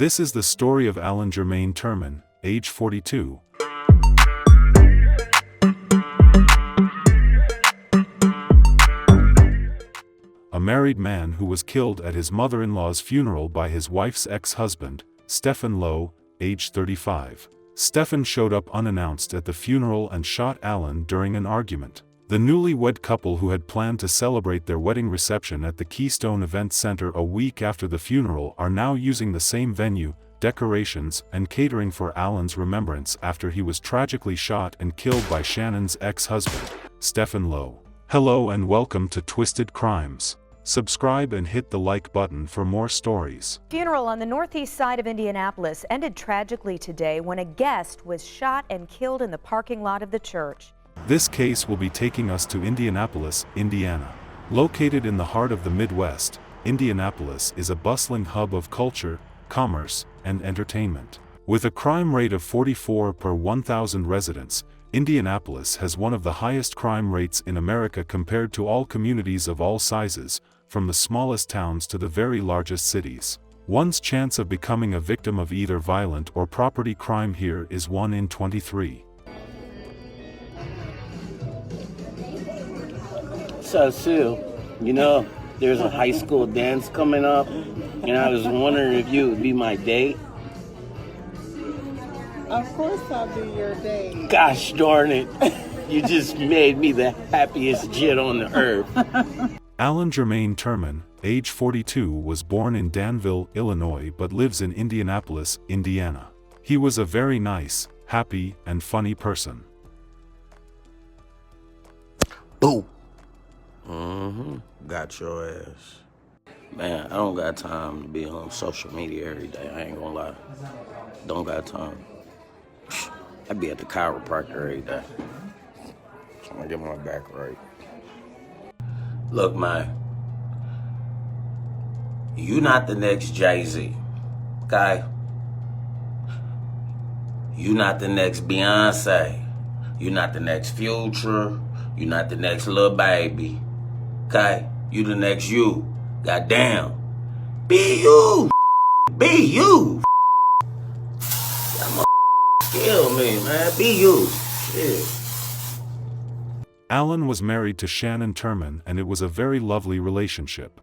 This is the story of Alan Jermaine Turman, age 42. A married man who was killed at his mother-in-law's funeral by his wife's ex-husband, Stefen Lowe, age 35. Stefen showed up unannounced at the funeral and shot Alan during an argument. The newlywed couple, who had planned to celebrate their wedding reception at the Keystone Event Center a week after the funeral, are now using the same venue, decorations, and catering for Alan's remembrance after he was tragically shot and killed by Shannon's ex-husband, Stefen Lowe. Hello and welcome to Twisted Crimes. Subscribe and hit the like button for more stories. Funeral on the northeast side of Indianapolis ended tragically today when a guest was shot and killed in the parking lot of the church. This case will be taking us to Indianapolis, Indiana. Located in the heart of the Midwest, Indianapolis is a bustling hub of culture, commerce, and entertainment. With a crime rate of 44 per 1,000 residents, Indianapolis has one of the highest crime rates in America compared to all communities of all sizes, from the smallest towns to the very largest cities. One's chance of becoming a victim of either violent or property crime here is 1 in 23. So Sue, there's a high school dance coming up, and I was wondering if you would be my date. Of course I'll be your date. Gosh darn it, you just made me the happiest jit on the earth. Alan Jermaine Turman, age 42, was born in Danville, Illinois but lives in Indianapolis, Indiana. He was a very nice, happy, and funny person. Boo! Got your ass. Man, I don't got time to be on social media every day, I ain't gonna lie. Don't got time. I be at the chiropractor every day. Trying to get my back right. Look, man. You not the next Jay-Z, okay? You not the next Beyonce. You not the next Future. You not the next Lil Baby, okay? You the next you. Goddamn. Be you. Be you. That kill me, man. Be you. Shit. Alan was married to Shannon Turman, and it was a very lovely relationship.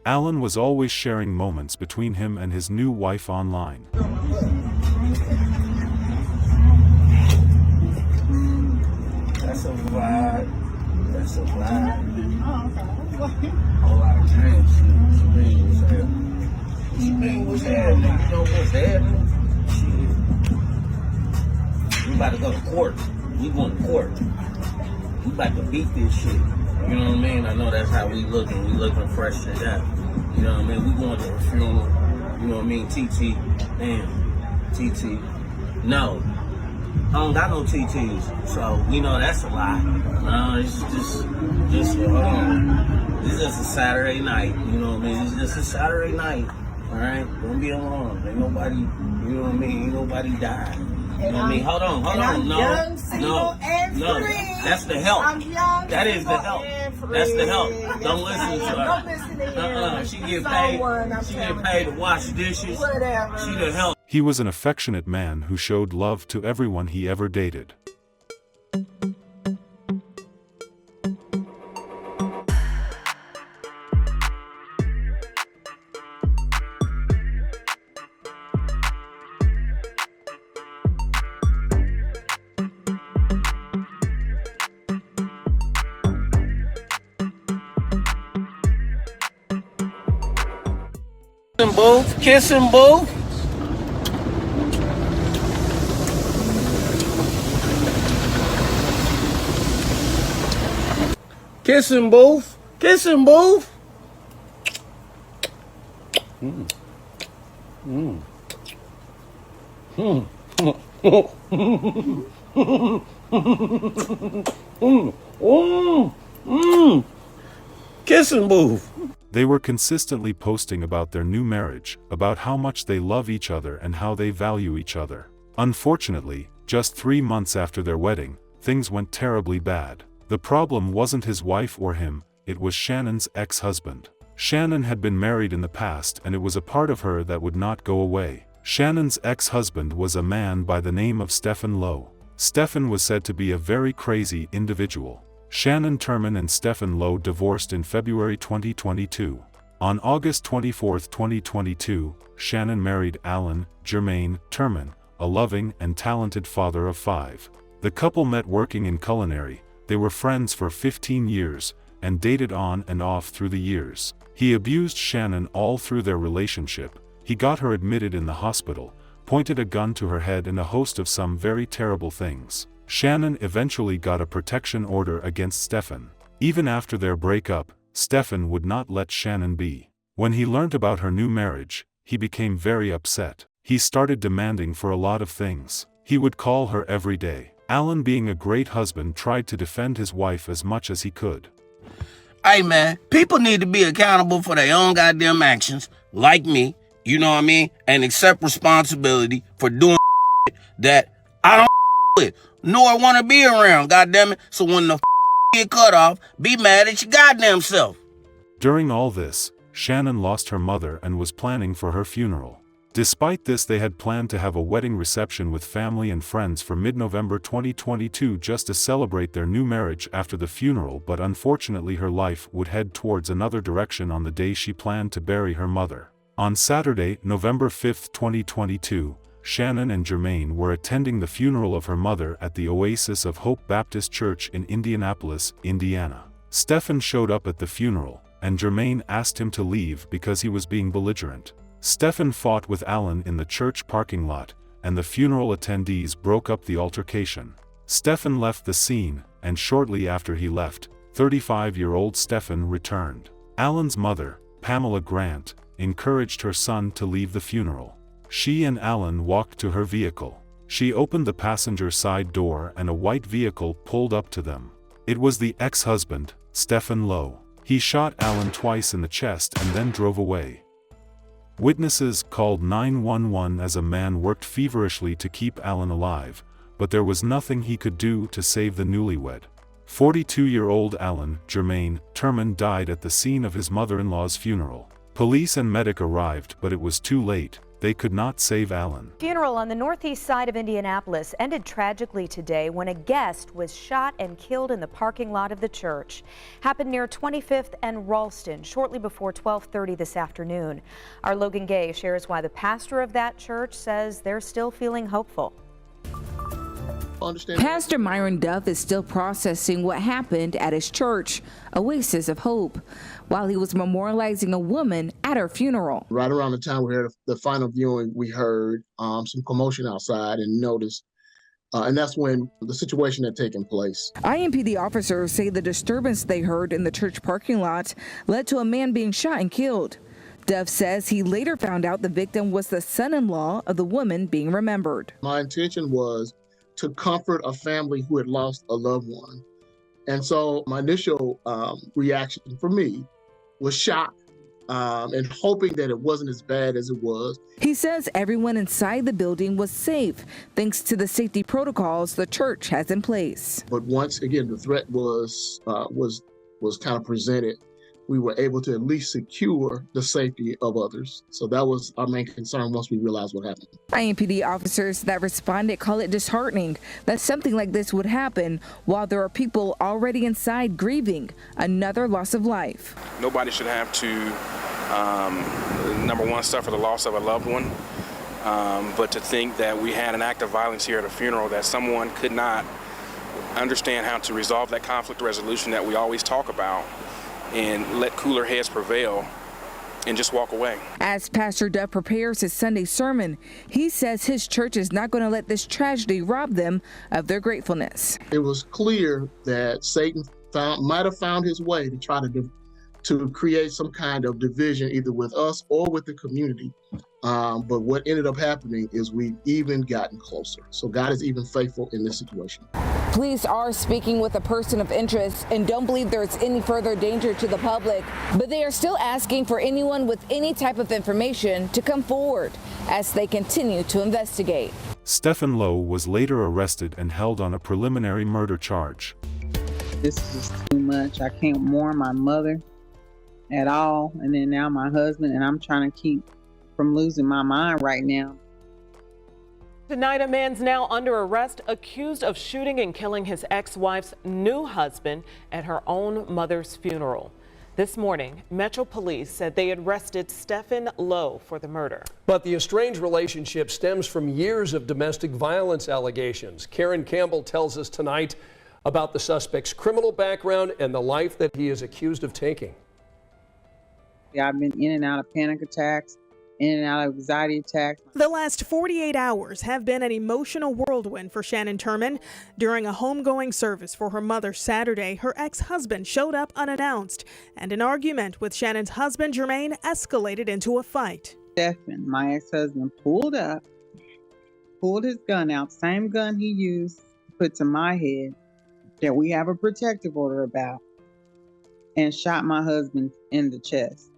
Alan was always sharing moments between him and his new wife online. That's a vibe. That's a vibe. Oh, okay. Whole lot of drinks. Jermaine was happening. You know what's happening? Shit. We about to go to court. We going to court. We about to beat this shit. You know what I mean? I know that's how we looking. We looking fresh to death. You know what I mean? We going to a funeral. You know what I mean? TT. Damn. TT. No. I don't got no TTs. So, that's a lie. No, it's just it's just a Saturday night. You know what I mean? It's just a Saturday night. Alright? Don't be alarmed. Ain't nobody, you know what I mean? Ain't nobody died. You know what I mean? Hold on. Young, single, and free. That's the help. I'm young, that is the help. That's the help. Don't listen to her. Don't listen to him. She get paid. She get paid to wash dishes. Whatever. She the help. He was an affectionate man who showed love to everyone he ever dated. booth. Kissing booth. Kissing booth. Kissing booth. Kissing booth. They were consistently posting about their new marriage, about how much they love each other and how they value each other. Unfortunately, just 3 months after their wedding, things went terribly bad. The problem wasn't his wife or him, it was Shannon's ex-husband. Shannon had been married in the past and it was a part of her that would not go away. Shannon's ex-husband was a man by the name of Stefen Lowe. Stefen was said to be a very crazy individual. Jermaine Turman and Stefen Lowe divorced in February 2022. On August 24, 2022, Shannon married Jermaine Turman, a loving and talented father of 5. The couple met working in culinary. They were friends for 15 years, and dated on and off through the years. He abused Shannon all through their relationship. He got her admitted in the hospital, pointed a gun to her head and a host of some very terrible things. Shannon eventually got a protection order against Stefen. Even after their breakup, Stefen would not let Shannon be. When he learned about her new marriage, he became very upset. He started demanding for a lot of things. He would call her every day. Alan, being a great husband, tried to defend his wife as much as he could. Hey man, people need to be accountable for their own goddamn actions, like me, you know what I mean? And accept responsibility for doing that I don't with, nor want to be around, goddammit. So when the get cut off, be mad at your goddamn self. During all this, Shannon lost her mother and was planning for her funeral. Despite this, they had planned to have a wedding reception with family and friends for mid-November 2022 just to celebrate their new marriage after the funeral, but unfortunately her life would head towards another direction on the day she planned to bury her mother. On Saturday, November 5, 2022, Shannon and Jermaine were attending the funeral of her mother at the Oasis of Hope Baptist Church in Indianapolis, Indiana. Stefen showed up at the funeral, and Jermaine asked him to leave because he was being belligerent. Stefen fought with Alan in the church parking lot, and the funeral attendees broke up the altercation. Stefen left the scene, and shortly after he left, 35-year-old Stefen returned. Alan's mother, Pamela Grant, encouraged her son to leave the funeral. She and Alan walked to her vehicle. She opened the passenger side door and a white vehicle pulled up to them. It was the ex-husband, Stefen Lowe. He shot Alan twice in the chest and then drove away. Witnesses called 911 as a man worked feverishly to keep Alan alive, but there was nothing he could do to save the newlywed. 42-year-old Jermaine Turman died at the scene of his mother-in-law's funeral. Police and medic arrived, but it was too late. They could not save Alan. Funeral on the northeast side of Indianapolis ended tragically today when a guest was shot and killed in the parking lot of the church. Happened near 25th and Ralston shortly before 12:30 this afternoon. Our Logan Gay shares why the pastor of that church says they're still feeling hopeful. Pastor Myron Duff is still processing what happened at his church, Oasis of Hope, while he was memorializing a woman at her funeral. Right around the time we had the final viewing, we heard some commotion outside and noticed, and that's when the situation had taken place. IMPD officers say the disturbance they heard in the church parking lot led to a man being shot and killed. Duff says he later found out the victim was the son-in-law of the woman being remembered. My intention was to comfort a family who had lost a loved one. And so my initial reaction for me was shock and hoping that it wasn't as bad as it was. He says everyone inside the building was safe thanks to the safety protocols the church has in place. But once again, the threat was kind of presented, we were able to at least secure the safety of others. So that was our main concern once we realized what happened. IMPD officers that responded call it disheartening that something like this would happen while there are people already inside grieving another loss of life. Nobody should have to, number one, suffer the loss of a loved one. But to think that we had an act of violence here at a funeral, that someone could not understand how to resolve that conflict resolution that we always talk about and let cooler heads prevail, and just walk away. As Pastor Duff prepares his Sunday sermon, he says his church is not going to let this tragedy rob them of their gratefulness. It was clear that Satan might have found his way to try to create some kind of division either with us or with the community. But what ended up happening is we've even gotten closer. So God is even faithful in this situation. Police are speaking with a person of interest and don't believe there's any further danger to the public, but they are still asking for anyone with any type of information to come forward as they continue to investigate. Stefen Lowe was later arrested and held on a preliminary murder charge. This is just too much. I can't mourn my mother at all, and then now my husband, and I'm trying to keep from losing my mind right now. Tonight, a man's now under arrest, accused of shooting and killing his ex-wife's new husband at her own mother's funeral. This morning, Metro Police said they had arrested Stefen Lowe for the murder. But the estranged relationship stems from years of domestic violence allegations. Karen Campbell tells us tonight about the suspect's criminal background and the life that he is accused of taking. I've been in and out of panic attacks, in and out of anxiety attacks. The last 48 hours have been an emotional whirlwind for Shannon Turman. During a homegoing service for her mother Saturday, her ex-husband showed up unannounced, and an argument with Shannon's husband Jermaine escalated into a fight. Stefen, my ex-husband, pulled his gun out, same gun he used, put to my head, that we have a protective order about, and shot my husband in the chest.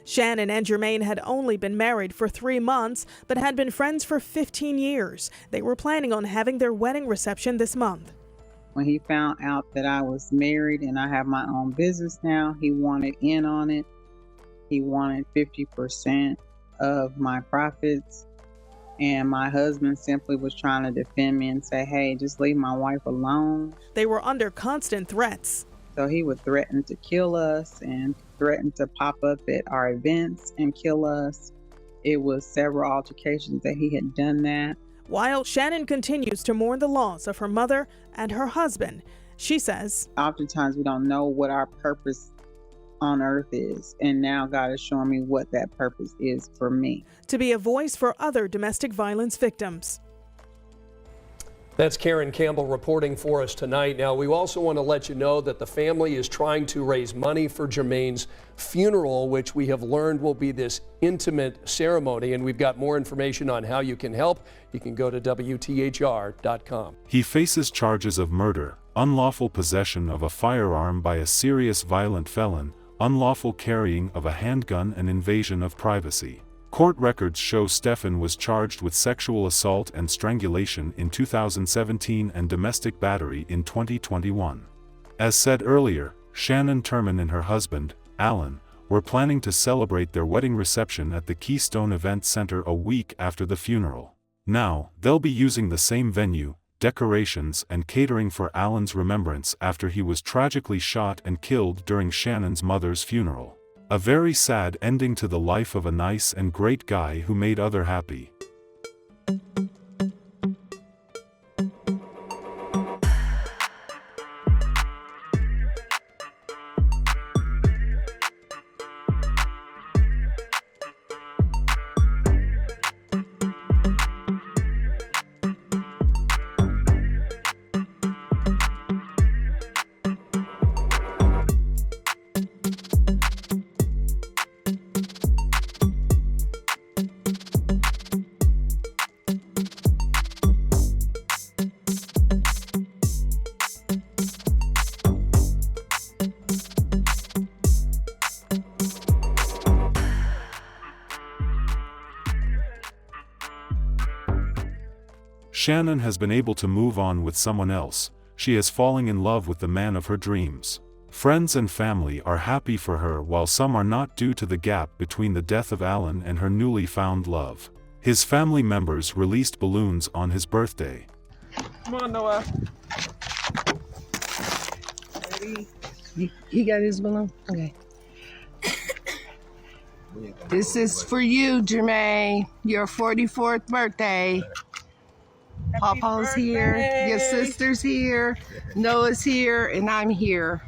Shannon and Jermaine had only been married for 3 months, but had been friends for 15 years. They were planning on having their wedding reception this month. When he found out that I was married and I have my own business now, he wanted in on it. He wanted 50% of my profits. And my husband simply was trying to defend me and say, hey, just leave my wife alone. They were under constant threats. So he would threaten to kill us and threaten to pop up at our events and kill us. It was several altercations that he had done that. While Shannon continues to mourn the loss of her mother and her husband, she says, oftentimes we don't know what our purpose on earth is, and now God is showing me what that purpose is for me. To be a voice for other domestic violence victims. That's Karen Campbell reporting for us tonight. Now, we also want to let you know that the family is trying to raise money for Jermaine's funeral, which we have learned will be this intimate ceremony. And we've got more information on how you can help. You can go to WTHR.com. He faces charges of murder, unlawful possession of a firearm by a serious violent felon, unlawful carrying of a handgun, and invasion of privacy. Court records show Stefen was charged with sexual assault and strangulation in 2017 and domestic battery in 2021. As said earlier, Shannon Turman and her husband, Alan, were planning to celebrate their wedding reception at the Keystone Event Center a week after the funeral. Now, they'll be using the same venue, decorations, and catering for Alan's remembrance after he was tragically shot and killed during Shannon's mother's funeral. A very sad ending to the life of a nice and great guy who made others happy. Shannon has been able to move on with someone else. She is falling in love with the man of her dreams. Friends and family are happy for her, while some are not, due to the gap between the death of Alan and her newly found love. His family members released balloons on his birthday. Come on, Noah. He got his balloon? Okay. This is for you, Jermaine. Your 44th birthday. Papa's here, your sister's here, Noah's here, and I'm here.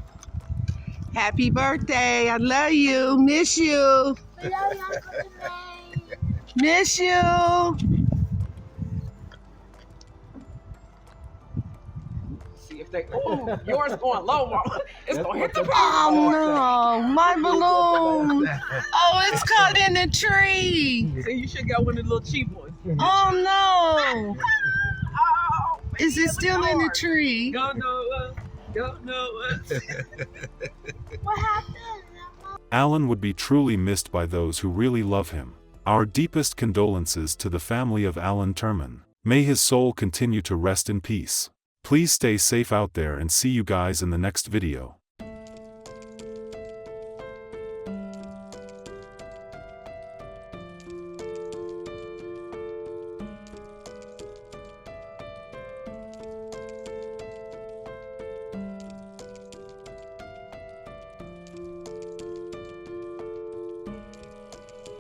Happy birthday. I love you. Miss you. Miss you. See if they. Oh, yours going low, Mama. It's gonna hit the. Oh no, my balloon. Oh, it's caught in the tree. See, you should go with the little cheap ones. Oh no. Oh, Is it still in the tree? Don't know. What happened? Alan would be truly missed by those who really love him. Our deepest condolences to the family of Alan Turman. May his soul continue to rest in peace. Please stay safe out there and see you guys in the next video.